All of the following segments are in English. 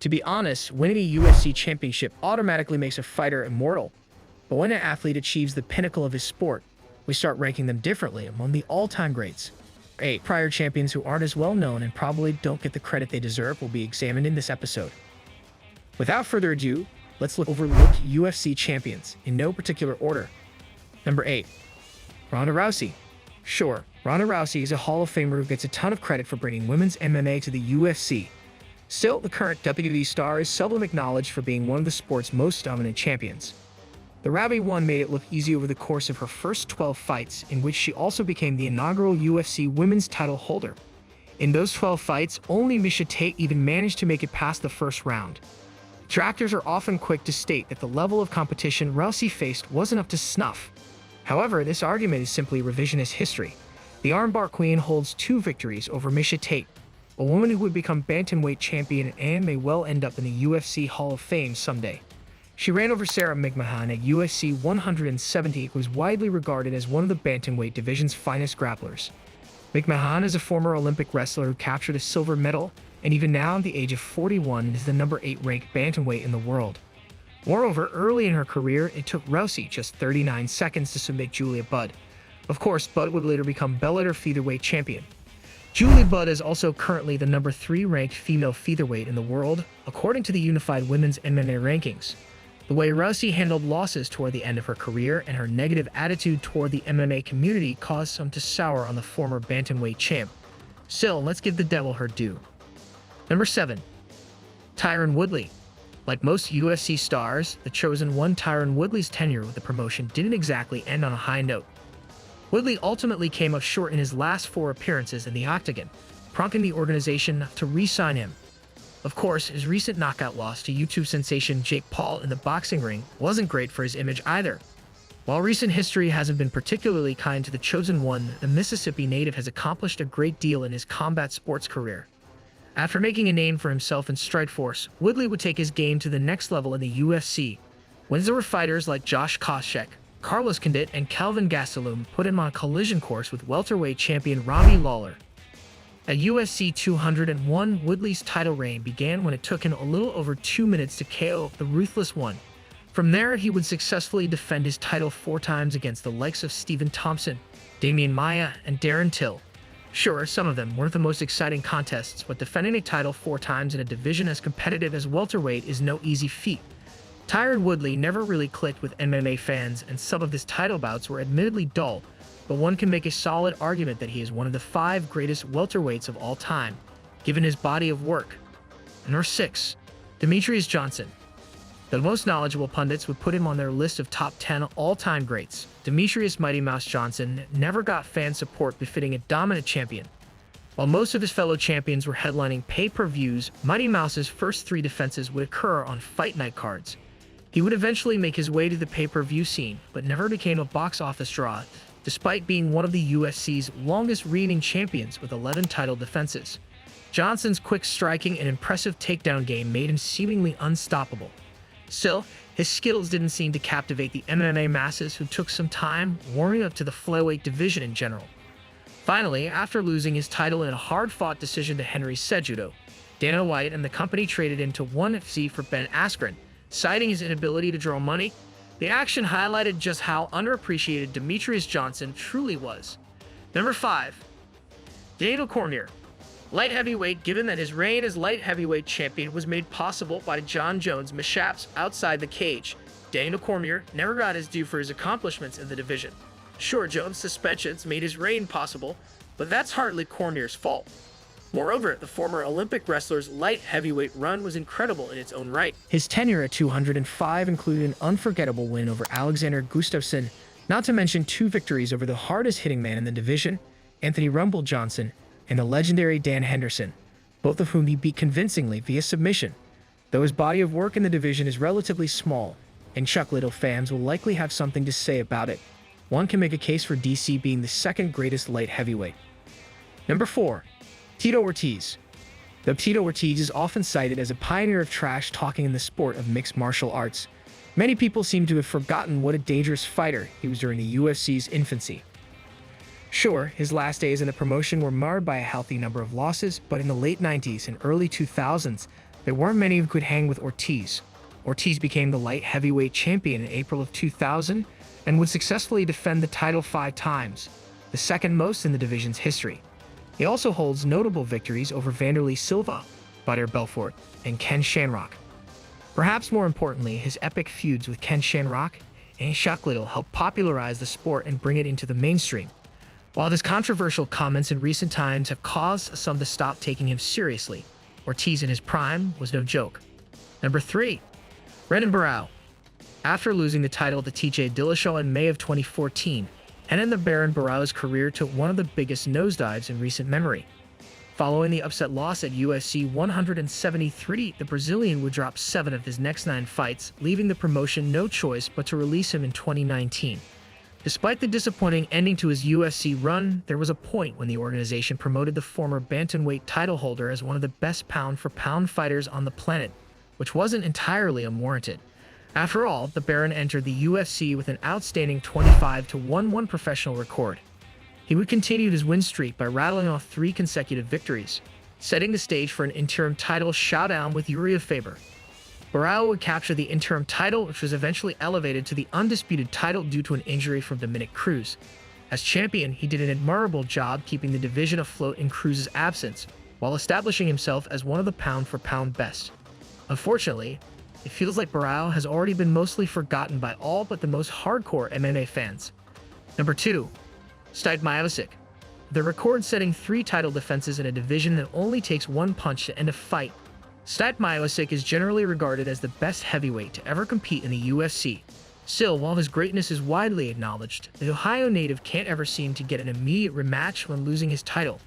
To be honest, winning a UFC championship automatically makes a fighter immortal. But when an athlete achieves the pinnacle of his sport, we start ranking them differently among the all-time greats. 8 prior champions who aren't as well known and probably don't get the credit they deserve will be examined in this episode. Without further ado, let's overlook UFC champions in no particular order. Number 8. Ronda Rousey. Sure, Ronda Rousey is a Hall of Famer who gets a ton of credit for bringing women's MMA to the UFC. Still, the current WWE star is seldom acknowledged for being one of the sport's most dominant champions. The Rousey one made it look easy over the course of her first 12 fights, in which she also became the inaugural UFC women's title holder. In those 12 fights, only Miesha Tate even managed to make it past the first round. Detractors are often quick to state that the level of competition Rousey faced wasn't up to snuff. However, this argument is simply revisionist history. The Armbar Queen holds 2 victories over Miesha Tate, a woman who would become bantamweight champion and may well end up in the UFC Hall of Fame someday. She ran over Sarah McMahon at UFC 170, who is widely regarded as one of the bantamweight division's finest grapplers. McMahon is a former Olympic wrestler who captured a silver medal, and even now at the age of 41 is the number 8 ranked bantamweight in the world. Moreover, early in her career, it took Rousey just 39 seconds to submit Julia Budd. Of course, Budd would later become Bellator featherweight champion. Julia Budd is also currently the number 3 ranked female featherweight in the world, according to the Unified Women's MMA rankings. The way Rousey handled losses toward the end of her career and her negative attitude toward the MMA community caused some to sour on the former bantamweight champ. Still, let's give the devil her due. Number 7. Tyron Woodley. Like most UFC stars, the chosen one Tyron Woodley's tenure with the promotion didn't exactly end on a high note. Woodley ultimately came up short in his last 4 appearances in the octagon, prompting the organization to re-sign him. Of course, his recent knockout loss to YouTube sensation Jake Paul in the boxing ring wasn't great for his image either. While recent history hasn't been particularly kind to the chosen one, the Mississippi native has accomplished a great deal in his combat sports career. After making a name for himself in Strikeforce, Woodley would take his game to the next level in the UFC. Wins over fighters like Josh Koscheck, Carlos Condit, and Kelvin Gastelum put him on a collision course with welterweight champion Robbie Lawler. At UFC 201, Woodley's title reign began when it took him a little over 2 minutes to KO the Ruthless One. From there, he would successfully defend his title 4 times against the likes of Stephen Thompson, Damian Maia, and Darren Till. Sure, some of them weren't the most exciting contests, but defending a title 4 times in a division as competitive as welterweight is no easy feat. Tyron Woodley never really clicked with MMA fans, and some of his title bouts were admittedly dull, but one can make a solid argument that he is one of the 5 greatest welterweights of all time, given his body of work. Number 6. Demetrius Johnson. The most knowledgeable pundits would put him on their list of top 10 all-time greats. Demetrius Mighty Mouse Johnson never got fan support befitting a dominant champion. While most of his fellow champions were headlining pay-per-views, Mighty Mouse's first 3 defenses would occur on fight night cards. He would eventually make his way to the pay-per-view scene, but never became a box office draw, despite being one of the UFC's longest reigning champions with 11 title defenses. Johnson's quick striking and impressive takedown game made him seemingly unstoppable. Still, his skills didn't seem to captivate the MMA masses, who took some time warming up to the flyweight division in general. Finally, after losing his title in a hard-fought decision to Henry Cejudo, Dana White and the company traded him to ONE FC for Ben Askren, citing his inability to draw money. The action highlighted just how underappreciated Demetrius Johnson truly was. Number 5. Daniel Cormier. Light heavyweight, given that his reign as light heavyweight champion was made possible by John Jones' mishaps outside the cage, Daniel Cormier never got his due for his accomplishments in the division. Sure, Jones' suspensions made his reign possible, but that's hardly Cormier's fault. Moreover, the former Olympic wrestler's light heavyweight run was incredible in its own right. His tenure at 205 included an unforgettable win over Alexander Gustafsson, not to mention 2 victories over the hardest-hitting man in the division, Anthony Rumble Johnson, and the legendary Dan Henderson, both of whom he beat convincingly via submission. Though his body of work in the division is relatively small, and Chuck Liddell fans will likely have something to say about it, one can make a case for DC being the 2nd greatest light heavyweight. Number 4. Tito Ortiz. Though Tito Ortiz is often cited as a pioneer of trash talking in the sport of mixed martial arts, many people seem to have forgotten what a dangerous fighter he was during the UFC's infancy. Sure, his last days in the promotion were marred by a healthy number of losses, but in the late 90s and early 2000s, There weren't many who could hang with Ortiz. Ortiz became the light heavyweight champion in April of 2000 and would successfully defend the title 5 times, the second most in the division's history. He also holds notable victories over Vanderlei Silva, Butter Belfort, and Ken Shamrock. Perhaps more importantly, his epic feuds with Ken Shamrock and Chuck Liddell helped popularize the sport and bring it into the mainstream. While his controversial comments in recent times have caused some to stop taking him seriously, Ortiz in his prime was no joke. Number 3. Renan Barao. After losing the title to TJ Dillashaw in May of 2014, Renan Barao's career took one of the biggest nosedives in recent memory. Following the upset loss at UFC 173, the Brazilian would drop 7 of his next 9 fights, leaving the promotion no choice but to release him in 2019. Despite the disappointing ending to his UFC run, there was a point when the organization promoted the former bantamweight title holder as one of the best pound-for-pound fighters on the planet, which wasn't entirely unwarranted. After all, the Baron entered the UFC with an outstanding 25-1-1 professional record. He would continue his win streak by rattling off 3 consecutive victories, setting the stage for an interim title showdown with Uriah Faber. Barao would capture the interim title, which was eventually elevated to the undisputed title due to an injury from Dominic Cruz. As champion, he did an admirable job keeping the division afloat in Cruz's absence, while establishing himself as one of the pound-for-pound best. Unfortunately, it feels like Barao has already been mostly forgotten by all but the most hardcore MMA fans. Number 2. Stipe Miocic. The record-setting 3 title defenses in a division that only takes 1 punch to end a fight, Stipe Miocic is generally regarded as the best heavyweight to ever compete in the UFC. Still, while his greatness is widely acknowledged, the Ohio native can't ever seem to get an immediate rematch when losing his title.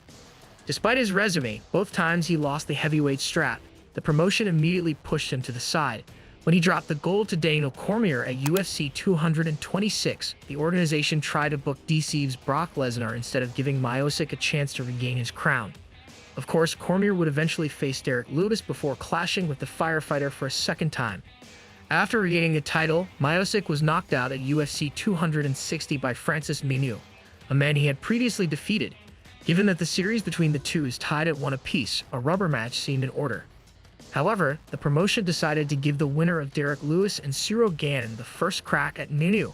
Despite his resume, both times he lost the heavyweight strap, the promotion immediately pushed him to the side. When he dropped the gold to Daniel Cormier at UFC 226, the organization tried to book DC's Brock Lesnar instead of giving Miocic a chance to regain his crown. Of course, Cormier would eventually face Derek Lewis before clashing with the firefighter for a second time. After regaining the title, Miocic was knocked out at UFC 260 by Francis Ngannou, a man he had previously defeated. Given that the series between the two is tied at 1 apiece, a rubber match seemed in order. However, the promotion decided to give the winner of Derek Lewis and Cyril Gannon the first crack at Ngannou.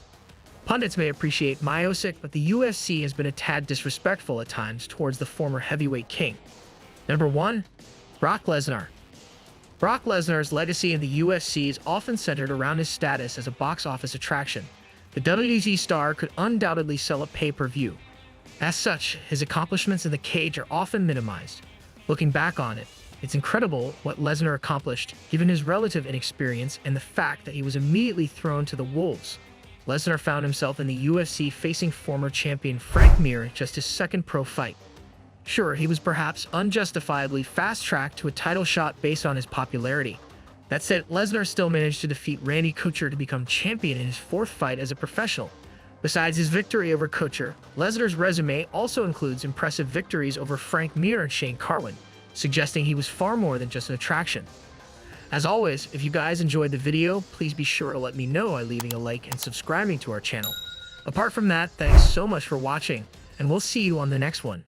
Pundits may appreciate Miocic, but the UFC has been a tad disrespectful at times towards the former heavyweight king. Number 1. Brock Lesnar. Brock Lesnar's legacy in the UFC is often centered around his status as a box office attraction. The WWE star could undoubtedly sell a pay-per-view. As such, his accomplishments in the cage are often minimized. Looking back on it, it's incredible what Lesnar accomplished, given his relative inexperience and the fact that he was immediately thrown to the wolves. Lesnar found himself in the UFC facing former champion Frank Mir in just his second pro fight. Sure, he was perhaps unjustifiably fast-tracked to a title shot based on his popularity. That said, Lesnar still managed to defeat Randy Couture to become champion in his 4th fight as a professional. Besides his victory over Couture, Lesnar's resume also includes impressive victories over Frank Mir and Shane Carwin, suggesting he was far more than just an attraction. As always, if you guys enjoyed the video, please be sure to let me know by leaving a like and subscribing to our channel. Apart from that, thanks so much for watching, and we'll see you on the next one.